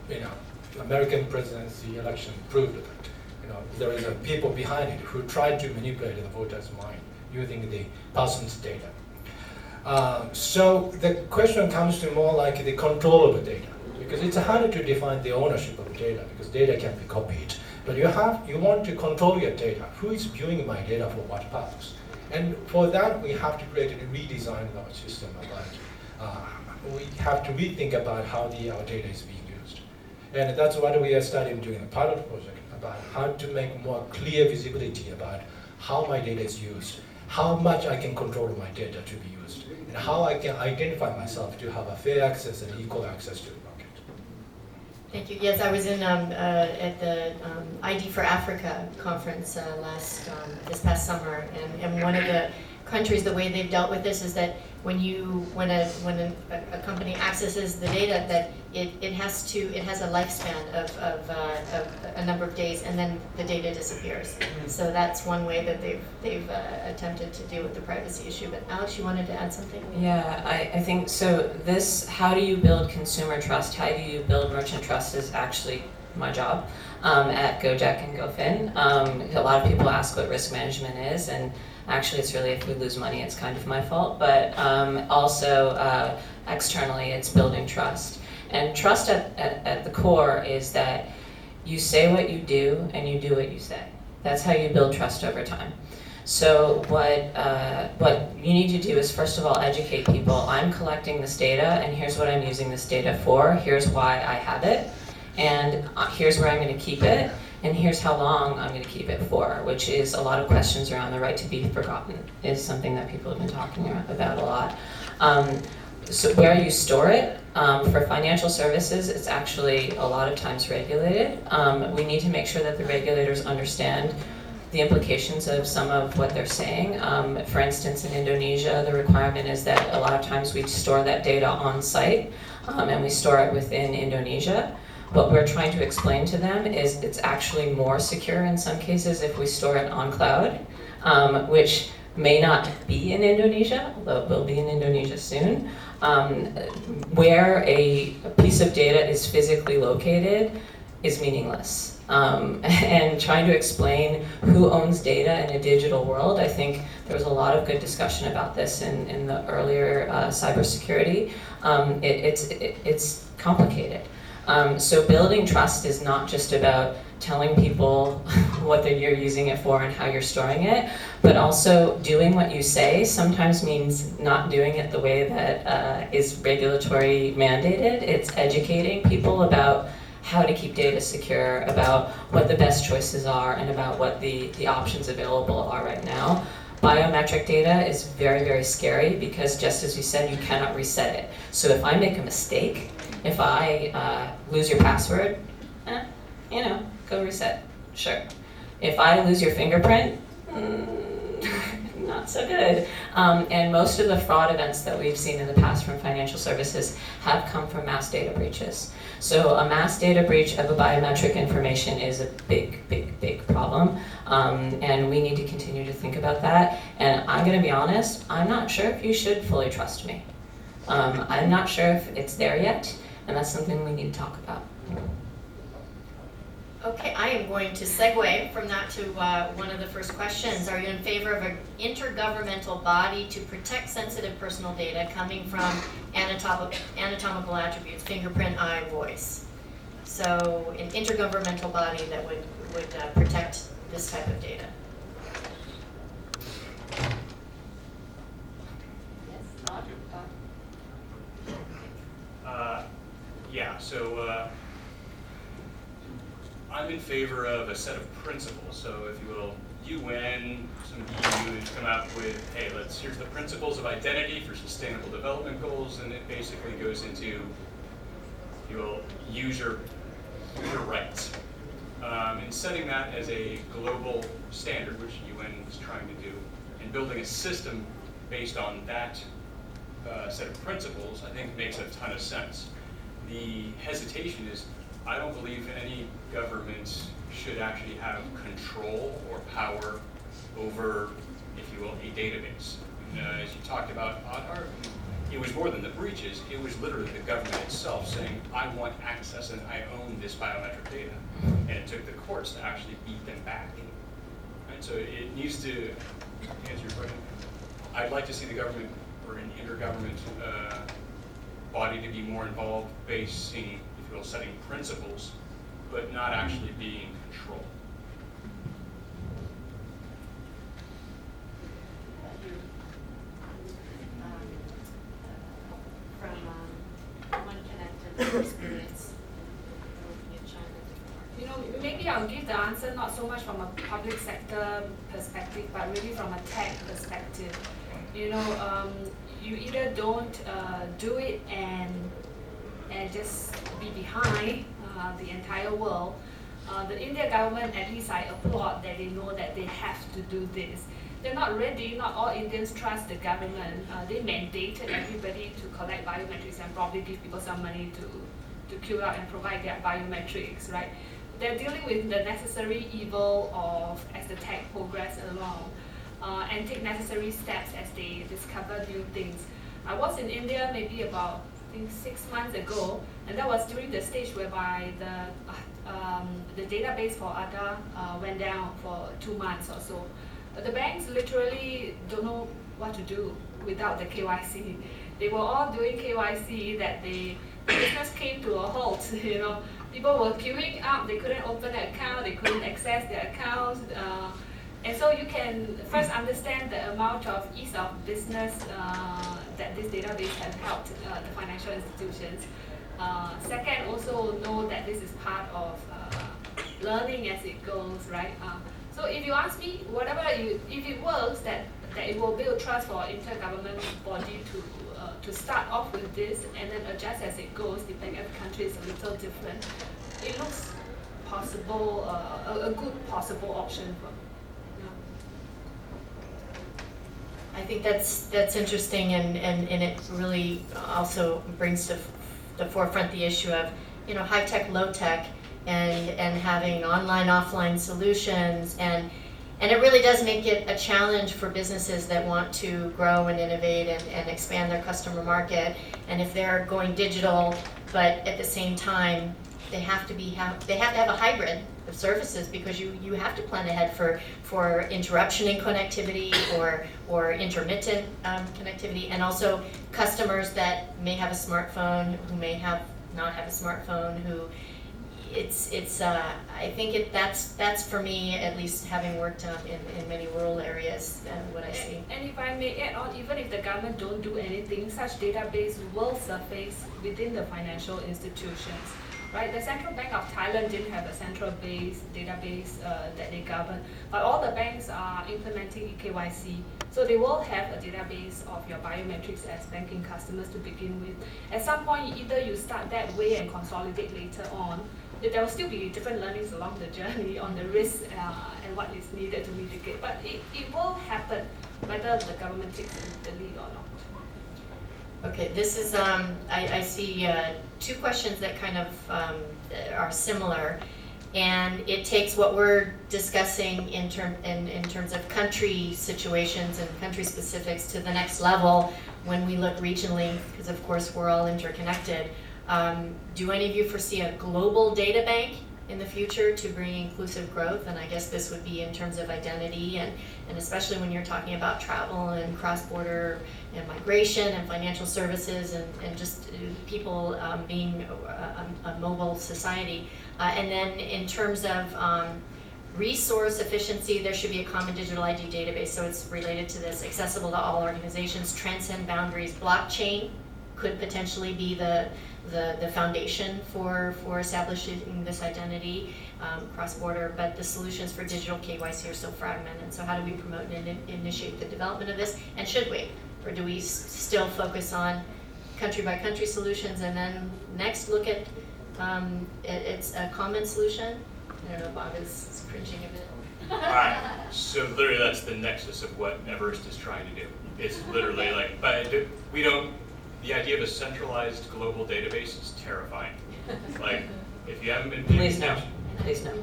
you know, American presidency election proved that. You know, there is people behind it who tried to manipulate the voters' mind using the person's data. So the question comes to more like the control of the data, because it's hard to define the ownership of data because data can be copied. But you want to control your data. Who is viewing my data for what purpose? And for that, we have to create a redesign of our system about. We have to rethink about how our data is being used. And that's what we are studying during the pilot project, about how to make more clear visibility about how my data is used, how much I can control my data to be used, and how I can identify myself to have a fair access and equal access to the market. Thank you. Yes, I was in at the ID for Africa conference this past summer, and one of the countries, the way they've dealt with this is that when a company accesses the data, that it has a lifespan of a number of days, and then the data disappears. So that's one way that they've attempted to deal with the privacy issue. But Alex, you wanted to add something? Yeah, I think so. How do you build consumer trust? How do you build merchant trust is actually my job at Gojek and GoFin. A lot of people ask what risk management is, and actually it's really if we lose money, it's kind of my fault. But also externally, it's building trust. And trust at the core is that you say what you do and you do what you say. That's how you build trust over time. So what you need to do is, first of all, educate people. I'm collecting this data, and here's what I'm using this data for. Here's why I have it, and here's where I'm going to keep it, and here's how long I'm going to keep it for, which is a lot of questions around the right to be forgotten is something that people have been talking about a lot. So where you store it, for financial services, it's actually a lot of times regulated. We need to make sure that the regulators understand the implications of some of what they're saying. For instance, in Indonesia, the requirement is that a lot of times we store that data on site, and we store it within Indonesia. What we're trying to explain to them is it's actually more secure in some cases if we store it on cloud, which may not be in Indonesia, although it will be in Indonesia soon. Where a piece of data is physically located is meaningless. And trying to explain who owns data in a digital world, I think there was a lot of good discussion about this in the earlier cybersecurity. It's complicated. So building trust is not just about telling people what you're using it for and how you're storing it, but also doing what you say sometimes means not doing it the way that is regulatory mandated. It's educating people about how to keep data secure, about what the best choices are, and about what the options available are right now. Biometric data is very, very scary because, just as you said, you cannot reset it. So if I make a mistake, if I lose your password, go reset, sure. If I lose your fingerprint, not so good. And most of the fraud events that we've seen in the past from financial services have come from mass data breaches. So a mass data breach of a biometric information is a big, big, big problem. And we need to continue to think about that. And I'm gonna be honest, I'm not sure if you should fully trust me. I'm not sure if it's there yet, and that's something we need to talk about. Okay, I am going to segue from that to one of the first questions. Are you in favor of an intergovernmental body to protect sensitive personal data coming from anatomical attributes, fingerprint, eye, voice? So an intergovernmental body that would protect this type of data. So I'm in favor of a set of principles. So if you will, UN, some EU has come out with, hey, here's the principles of identity for sustainable development goals, and it basically goes into, if you will, user rights. And setting that as a global standard, which UN is trying to do, and building a system based on that set of principles, I think makes a ton of sense. The hesitation is, I don't believe any government should actually have control or power over, if you will, a database. As you talked about, it was more than the breaches, it was literally the government itself saying, I want access and I own this biometric data. And it took the courts to actually beat them back. And so it needs to, answer your question, I'd like to see the government or an intergovernment body to be more involved, basing, if you will, setting principles, but not actually being in control. From one connected experience. You know, maybe I'll give the answer not so much from a public sector perspective, but really from a tech perspective. You know, you either don't do it and just be behind the entire world. The Indian government, at least I applaud that they know that they have to do this. They're not ready, not all Indians trust the government. They mandated everybody to collect biometrics and probably give people some money to queue up and provide their biometrics, right? They're dealing with the necessary evil of as the tech progress along, and take necessary steps as they discover new things. I was in India maybe about, I think, 6 months ago, and that was during the stage whereby the database for Aadhaar went down for 2 months or so. But the banks literally don't know what to do without the KYC. They were all doing KYC that the business came to a halt, you know. People were queuing up, they couldn't open an account, they couldn't access their accounts. And so you can first understand the amount of ease of business that this database has helped the financial institutions. Second, also know that this is part of learning as it goes, right? So if you ask me, if it works, that it will build trust for intergovernment body to start off with this and then adjust as it goes, depending every country is a little different. It looks possible, a good possible option for. I think that's interesting, and it really also brings to the forefront the issue of, you know, high tech, low tech, and having online, offline solutions, and it really does make it a challenge for businesses that want to grow and innovate and expand their customer market. And if they're going digital, but at the same time they have to have a hybrid of services, because you have to plan ahead for interruption in connectivity or intermittent connectivity, and also customers that may have a smartphone, who may not have a smartphone, who I think that's for me, at least having worked in many rural areas, what I see. And if I may add on, even if the government don't do anything, such database will surface within the financial institutions. Right, the Central Bank of Thailand didn't have a central database that they govern, but all the banks are implementing KYC, so they will have a database of your biometrics as banking customers to begin with. At some point, either you start that way and consolidate later on. There will still be different learnings along the journey on the risk and what is needed to mitigate, but it will happen whether the government takes the lead or not. Okay, this is, I see two questions that kind of are similar, and it takes what we're discussing in terms of country situations and country specifics to the next level when we look regionally, because of course we're all interconnected. Do any of you foresee a global data bank in the future to bring inclusive growth? And I guess this would be in terms of identity, and especially when you're talking about travel and cross-border and migration and financial services and just people being a mobile society. And then in terms of resource efficiency, there should be a common digital ID database, so it's related to this, accessible to all organizations, transcend boundaries. Blockchain could potentially be the foundation for establishing this identity cross-border, but the solutions for digital KYC are so fragmented. So how do we promote and initiate the development of this? And should we? Or do we still focus on country-by-country solutions and then next look at it's a common solution? I don't know, Bob is cringing a bit. Alright, so literally that's the nexus of what Everest is trying to do. It's literally like, but we don't, the idea of a centralized global database is terrifying. Like, if you haven't been paying Please no. attention. Please no.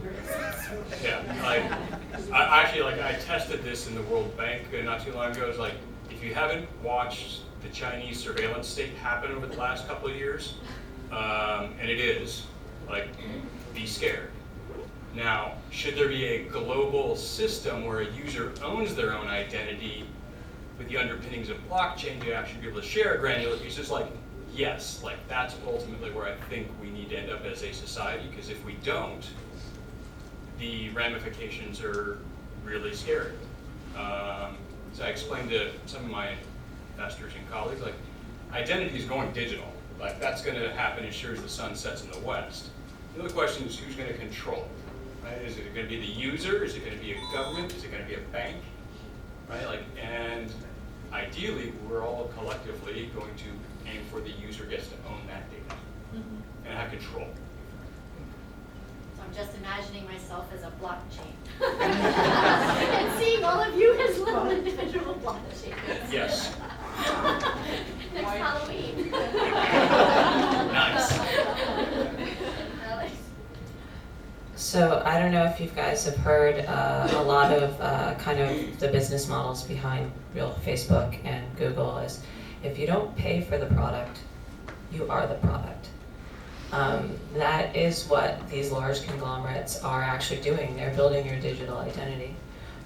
Yeah, like, I tested this in the World Bank not too long ago. It's like, if you haven't watched the Chinese surveillance state happen over the last couple of years, and it is, like, be scared. Now, should there be a global system where a user owns their own identity with the underpinnings of blockchain to actually be able to share a granular piece? It's like, yes, like that's ultimately where I think we need to end up as a society, because if we don't, the ramifications are really scary. So I explained to some of my investors and colleagues, like, identity is going digital. Like, that's going to happen as sure as the sun sets in the west. The other question is, who's going to control it, right? Is it going to be the user? Is it going to be a government? Is it going to be a bank? Right? Like, and ideally, we're all collectively going to aim for the user gets to own that data and have control. So I'm just imagining myself as a blockchain. And seeing all of you as little individual blockchains. Yes. Next Halloween. Nice. Alex? So I don't know if you guys have heard a lot of kind of the business models behind real Facebook and Google is if you don't pay for the product, you are the product. That is what these large conglomerates are actually doing. They're building your digital identity.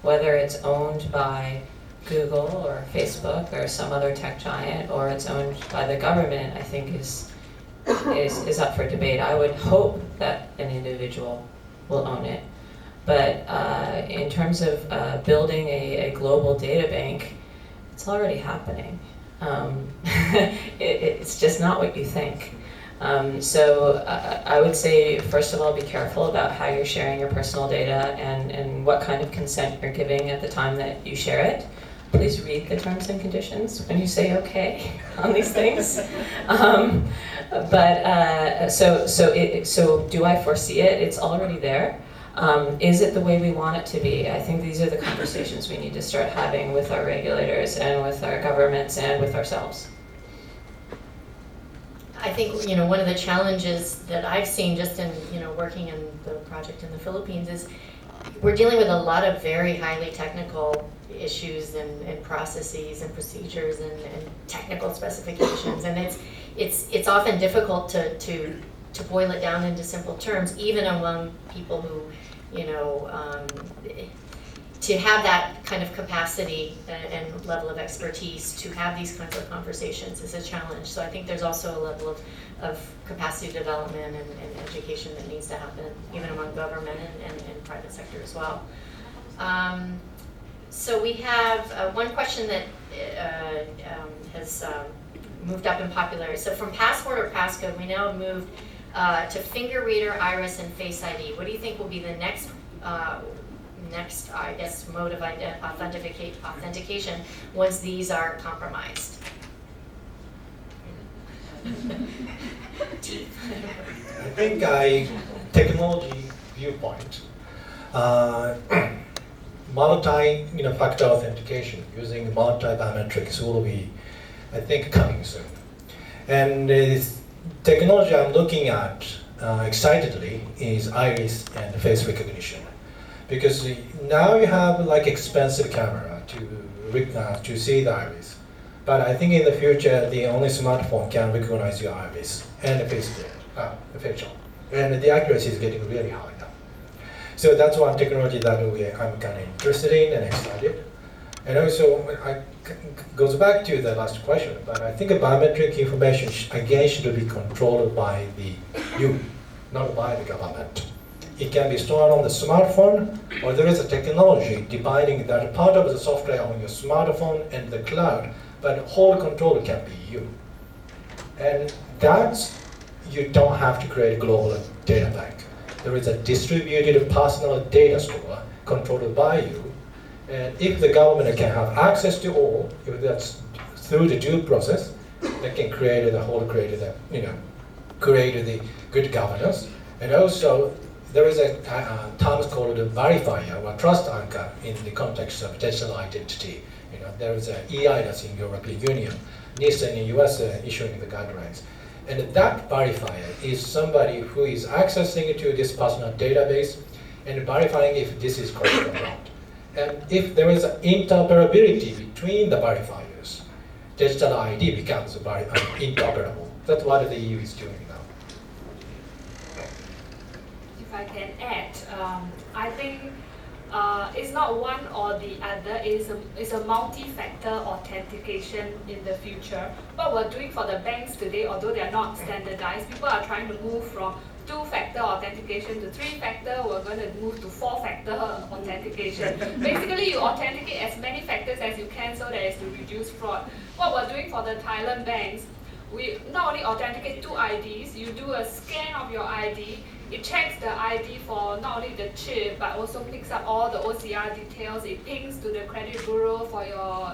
Whether it's owned by Google or Facebook or some other tech giant, or it's owned by the government, I think is up for debate. I would hope that an individual will own it. But in terms of building a global data bank, it's already happening. It's just not what you think. So I would say, first of all, be careful about how you're sharing your personal data and what kind of consent you're giving at the time that you share it. Please read the terms and conditions when you say okay on these things. So do I foresee it? It's already there. Is it the way we want it to be? I think these are the conversations we need to start having with our regulators and with our governments and with ourselves. I think, one of the challenges that I've seen just in, working in the project in the Philippines is we're dealing with a lot of very highly technical issues and processes and procedures and technical specifications, and it's often difficult to boil it down into simple terms, even among people who, to have that kind of capacity and level of expertise to have these kinds of conversations is a challenge. So I think there's also a level of capacity development and education that needs to happen, even among government and private sector as well. So we have one question that has moved up in popularity. So from Passport or Passcode, we now have moved to finger reader, iris, and Face ID. What do you think will be the next, I guess, mode of authentication once these are compromised? I think technology viewpoint, multi-factor authentication using multi-biometrics will be, I think, coming soon. And technology I'm looking at excitedly is iris and face recognition, because now you have like expensive camera to see the iris, but I think in the future the only smartphone can recognize your iris and the facial, and the accuracy is getting really high now. So that's one technology that I'm kind of interested in and excited. And also, goes back to the last question, but I think biometric information again should be controlled by you, not by the government. It can be stored on the smartphone, or there is a technology defining that part of the software on your smartphone and the cloud, but whole control can be you. And that's, you don't have to create a global data bank. There is a distributed personal data store controlled by you. And if the government can have access to all, if that's through the due process, they can create the good governance. And also, there is a term called a verifier or trust anchor in the context of digital identity. There is an EIDAS in European Union, NISA in the US issuing the guidelines. And that verifier is somebody who is accessing to this personal database and verifying if this is correct or not. And if there is interoperability between the verifiers, digital ID becomes very interoperable. That's what the EU is doing now. If I can add, I think it's not one or the other, it's a multi-factor authentication in the future. What we're doing for the banks today, although they're not standardized, people are trying to move from two-factor authentication to three-factor. We're going to move to four-factor authentication. Basically, you authenticate as many factors as you can so that as to reduce fraud. What we're doing for the Thailand banks, we not only authenticate two IDs, you do a scan of your ID, it checks the ID for not only the chip, but also picks up all the OCR details. It pings to the credit bureau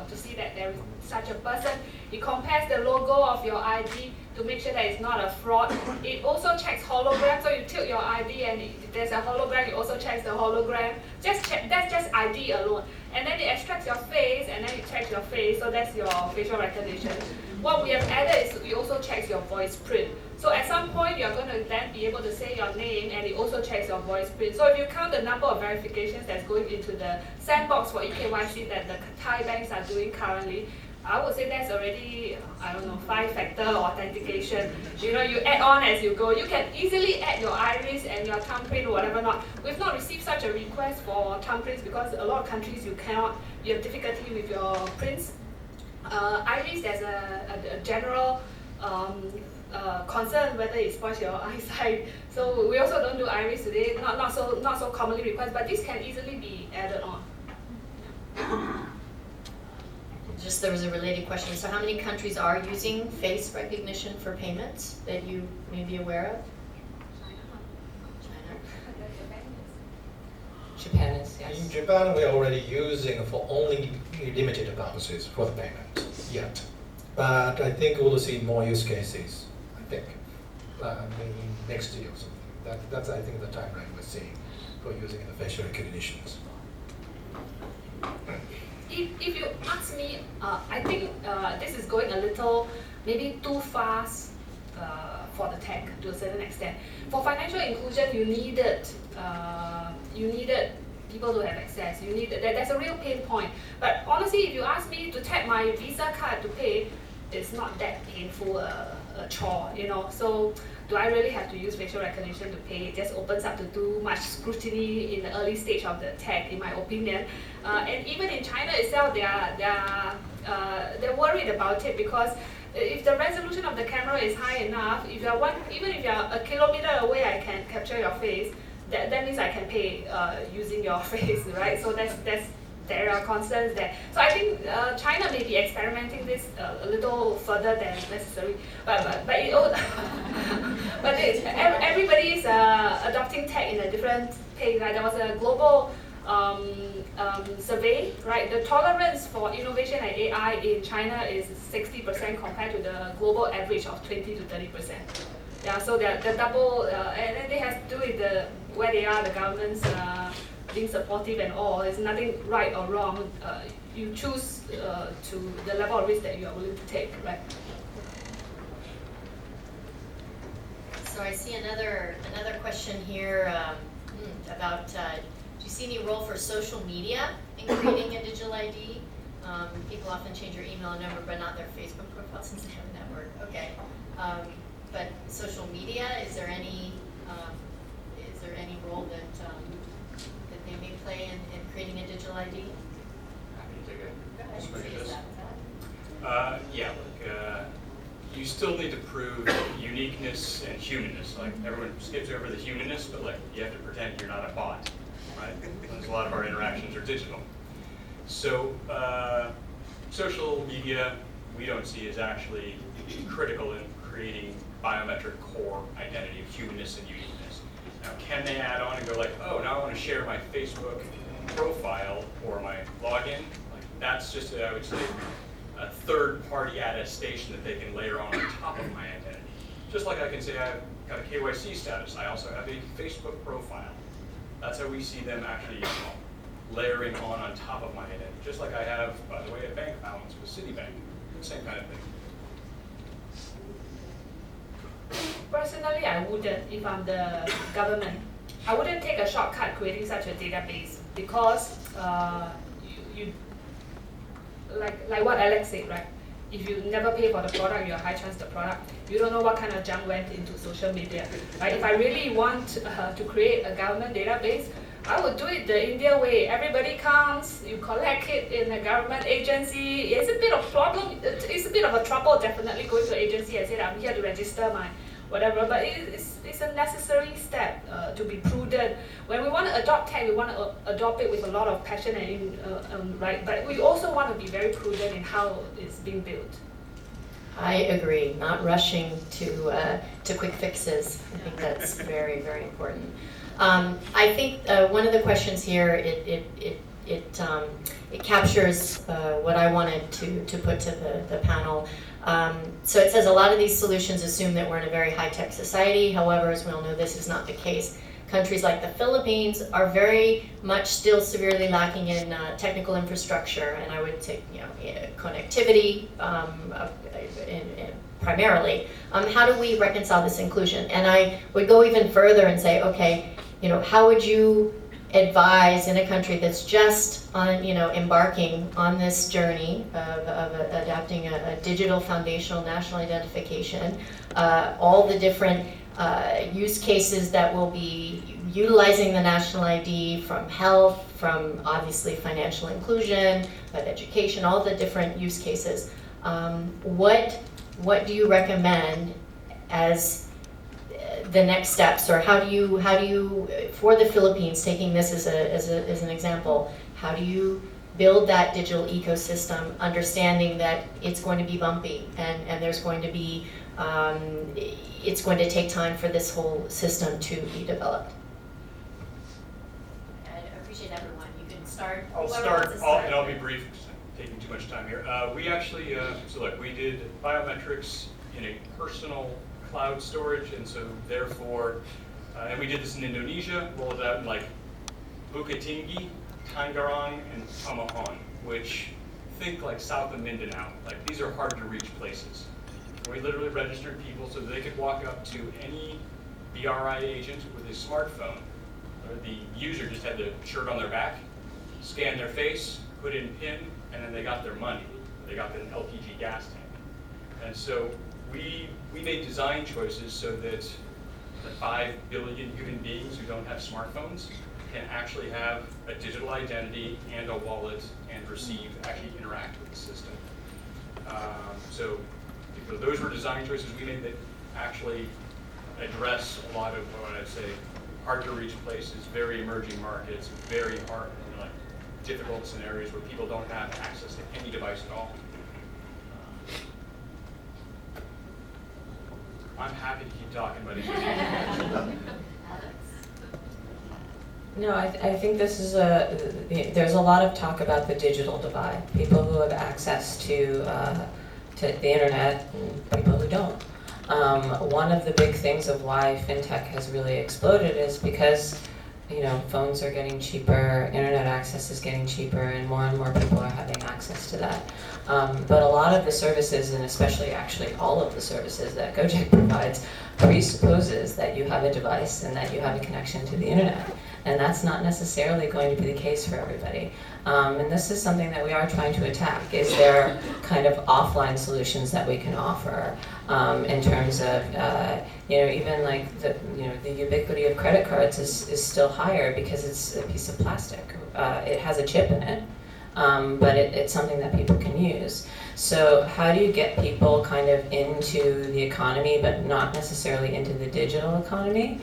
to see that there is such a person. It compares the logo of your ID to make sure that it's not a fraud. It also checks hologram, so you tilt your ID and if there's a hologram, it also checks the hologram. That's just ID alone. And then it extracts your face and then it checks your face, so that's your facial recognition. What we have added is it also checks your voice print. So at some point, you're going to then be able to say your name and it also checks your voice print. So if you count the number of verifications that's going into the sandbox for eKYC that the Thai banks are doing currently, I would say that's already, I don't know, 5-factor authentication. You know, you add on as you go. You can easily add your iris and your thumbprint or whatever not. We've not received such a request for thumbprints because a lot of countries you have difficulty with your prints. Iris, there's a general concern whether it spoils your eyesight. So we also don't do iris today, not so commonly requested, but this can easily be added on. Just there was a related question. So how many countries are using face recognition for payments that you may be aware of? China. Japan is, In yes. Japan, we are already using for only limited purposes for the payment yet. But I think we'll see more use cases, I think, maybe next year or something. That's, I think, the timeline we're seeing for using the facial recognitions. If you ask me, I think this is going a little maybe too fast for the tech to a certain extent. For financial inclusion, you needed people to have access. There's a real pain point. But honestly, if you ask me to tap my Visa card to pay, it's not that painful a chore, you know. So do I really have to use facial recognition to pay? It just opens up to too much scrutiny in the early stage of the tech, in my opinion. And even in China itself, they're worried about it because if the resolution of the camera is high enough, even if you're a kilometer away, I can capture your face. That means I can pay using your face, right? So there are concerns there. So I think China may be experimenting this a little further than necessary. But everybody is adopting tech in a different pace. Right? There was a global survey, right? The tolerance for innovation and AI in China is 60% compared to the global average of 20 to 30%. Yeah, so they're double, and it has to do with where they are, the government's being supportive and all. There's nothing right or wrong. You choose to the level of risk that you are willing to take, right? So I see another question here about do you see any role for social media in creating a digital ID? People often change their email and number, but not their Facebook profile since they have a network. Okay, but social media, is there any role that they may play in creating a digital ID? Happy to take Go a ahead, swing at say this. that. Yeah, you still need to prove uniqueness and humanness. Like everyone skips over the humanness, but like you have to pretend you're not a bot, right? Because a lot of our interactions are digital. So social media we don't see as actually critical in creating biometric core identity of humanness and uniqueness. Now, can they add on and go like, oh, now I want to share my Facebook profile or my login? Like that's just, I would say, a third-party attestation that they can layer on top of my identity. Just like I can say I've got a KYC status, I also have a Facebook profile. That's how we see them actually layering on top of my identity. Just like I have, by the way, a bank balance with Citibank. Same kind of thing. Personally, I wouldn't if I'm the government. I wouldn't take a shortcut creating such a database because you like what Alex said, right? If you never pay for the product, you're high chance the product. You don't know what kind of junk went into social media. Right? If I really want to create a government database, I would do it the India way. Everybody comes, you collect it in a government agency. It's a bit of problem. It's a bit of a trouble. Definitely going to agency and say I'm here to register my whatever. But it's a necessary step to be prudent. When we want to adopt tech, we want to adopt it with a lot of passion and right. But we also want to be very prudent in how it's being built. I agree, not rushing to quick fixes. I think that's very, very important. I think one of the questions here, it captures what I wanted to put to the panel. So it says a lot of these solutions assume that we're in a very high-tech society. However, as we all know, this is not the case. Countries like the Philippines are very much still severely lacking in technical infrastructure, and I would say, connectivity primarily. How do we reconcile this inclusion? And I would go even further and say, okay, how would you advise in a country that's just on, embarking on this journey of adapting a digital foundational national identification, all the different use cases that will be utilizing the national ID, from health, from obviously financial inclusion, but education, all the different use cases. What do you recommend as the next steps, or how do you for the Philippines, taking this as an example, how do you build that digital ecosystem, understanding that it's going to be bumpy and there's going to be it's going to take time for this whole system to be developed? I appreciate everyone. You can start. I'll start, and I'll be brief, taking too much time here. We actually, so look, we did biometrics in a personal cloud storage, and so therefore, and we did this in Indonesia, rolled it out in like Bukittinggi, Tangerang, and Tamahan, which think like south of Mindanao. Like these are hard to reach places. We literally registered people so that they could walk up to any BRI agent with a smartphone, or the user just had the shirt on their back, scan their face, put in PIN, and then they got their money. They got an LPG gas tank. And so we made design choices so that the 5 billion human beings who don't have smartphones can actually have a digital identity and a wallet and actually interact with the system. So those were design choices we made that actually address a lot of what I'd say hard to reach places, very emerging markets, very hard, difficult scenarios where people don't have access to any device at all. I'm happy to keep talking, but No, I think this is there's a lot of talk about the digital divide. People who have access to the internet and people who don't. One of the big things of why fintech has really exploded is because phones are getting cheaper, internet access is getting cheaper, and more people are having access to that. But a lot of the services, and especially actually all of the services that Gojek provides, presupposes that you have a device and that you have a connection to the internet. And that's not necessarily going to be the case for everybody. And this is something that we are trying to attack. Is there kind of offline solutions that we can offer in terms of, even like the ubiquity of credit cards is still higher because it's a piece of plastic. It has a chip in it, but it's something that people can use. So how do you get people kind of into the economy, but not necessarily into the digital economy?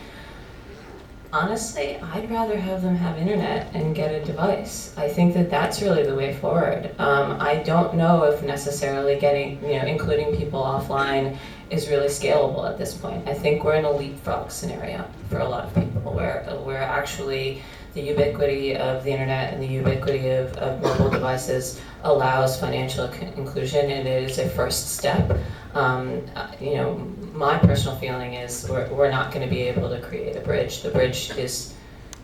Honestly, I'd rather have them have internet and get a device. I think that that's really the way forward. I don't know if necessarily including people offline is really scalable at this point. I think we're in a leapfrog scenario for a lot of people where actually the ubiquity of the internet and the ubiquity of mobile devices allows financial inclusion, and it is a first step. My personal feeling is we're not going to be able to create a bridge. The bridge is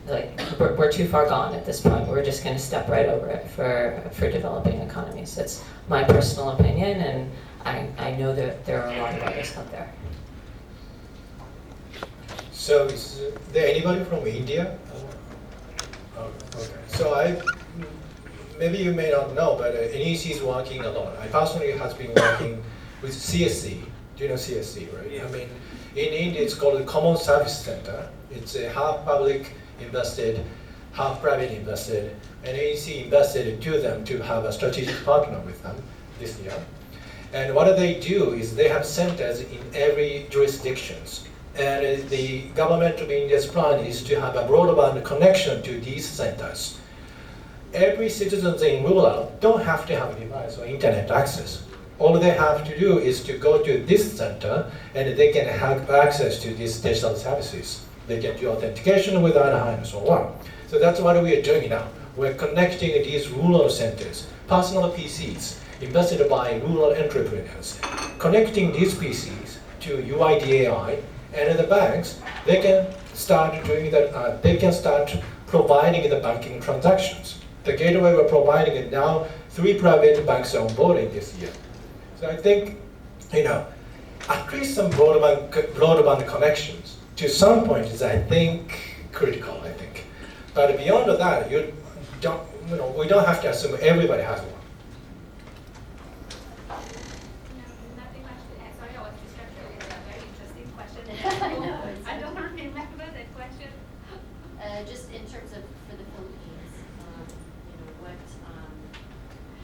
we're too far gone at this point. We're just going to step right over it for developing economies. It's my personal opinion, and I know that there are a lot of others out there. So is there anybody from India? Oh, okay. So maybe you may not know, but NEC is working a lot. I personally has been working with CSC. Do you know CSC, right? Yeah. I mean, in India it's called a Common Service Center. It's a half public invested, half private invested, and NEC invested to them to have a strategic partner with them this year. And what they do is they have centers in every jurisdictions. And the government of India's plan is to have a broadband connection to these centers. Every citizen in rural don't have to have a device or internet access. All they have to do is to go to this center and they can have access to these digital services. They can do authentication with Aadhaar and so on. So that's what we are doing now. We're connecting these rural centers, personal PCs, invested by rural entrepreneurs, connecting these PCs to UIDAI, and the banks, they can start doing that, they can start providing the banking transactions. The gateway we're providing it now, 3 private banks are onboarding this year. So I think, at least some broadband connections to some point is, I think, critical, I think. But beyond that, we don't have to assume everybody has one. Nothing much to add. Sorry, I was distracted with a very interesting question. I don't remember that question. Just in terms of for the Philippines,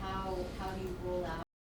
how do you roll out